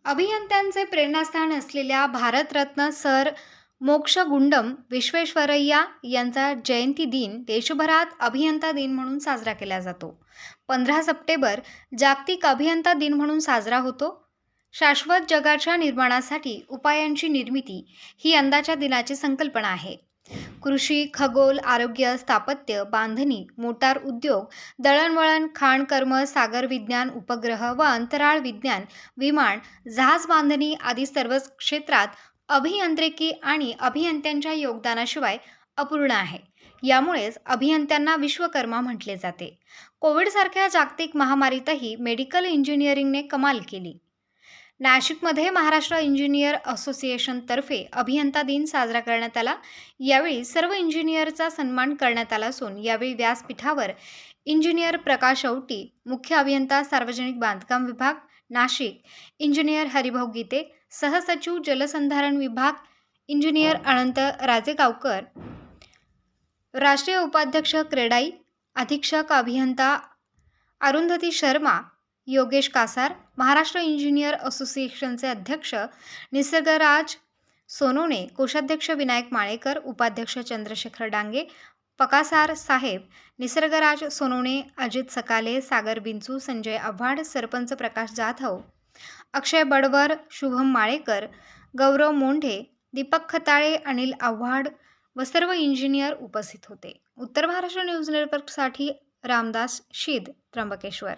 अभियंत्यांचे प्रेरणास्थान असलेल्या भारतरत्न सर मोक्षगुंडम विश्वेश्वरय्या यांचा जयंती दिन देशभरात अभियंता दिन म्हणून साजरा केला जातो. 15 सप्टेंबर जागतिक अभियंता दिन म्हणून साजरा होतो. शाश्वत जगाच्या निर्माणासाठी उपायांची निर्मिती ही यंदाच्या दिनाची संकल्पना आहे. कृषी, खगोल, आरोग्य, स्थापत्य, बांधणी, मोटार उद्योग, दळणवळण, खाणकर्म, सागर विज्ञान, उपग्रह व अंतराळ विज्ञान, विमान, जहाज बांधणी आदी सर्वच क्षेत्रात अभियांत्रिकी आणि अभियंत्यांच्या योगदानाशिवाय अपूर्ण आहे. यामुळेच अभियंत्यांना विश्वकर्मा म्हटले जाते. कोविडसारख्या जागतिक महामारीतही मेडिकल इंजिनिअरिंगने कमाल केली. नाशिकमध्ये महाराष्ट्र इंजिनियर असोसिएशनतर्फे अभियंता दिन साजरा करण्यात आला. यावेळी सर्व इंजिनियरचा सन्मान करण्यात आला असून यावेळी व्यासपीठावर इंजिनियर प्रकाश औटी, मुख्य अभियंता सार्वजनिक बांधकाम विभाग नाशिक, इंजिनियर हरिभाऊ गीते, सहसचिव जलसंधारण विभाग इंजिनियर अनंत राजेगावकर, राष्ट्रीय उपाध्यक्ष क्रेडाई, अधीक्षक अभियंता अरुंधती शर्मा, योगेश कासार, महाराष्ट्र इंजिनियर असोसिएशनचे अध्यक्ष निसर्गराज सोनवणे, कोषाध्यक्ष विनायक माळेकर, उपाध्यक्ष चंद्रशेखर डांगे, पकासार साहेब, निसर्गराज सोनवणे, अजित सकाले, सागर बिंचू, संजय आव्हाड, सरपंच प्रकाश जाधव, अक्षय बडवर, शुभम माळेकर, गौरव मोंढे, दीपक खताळे, अनिल आव्हाड व सर्व इंजिनियर उपस्थित होते. उत्तर महाराष्ट्र न्यूज नेटवर्कसाठी रामदास शीद, त्र्यंबकेश्वर.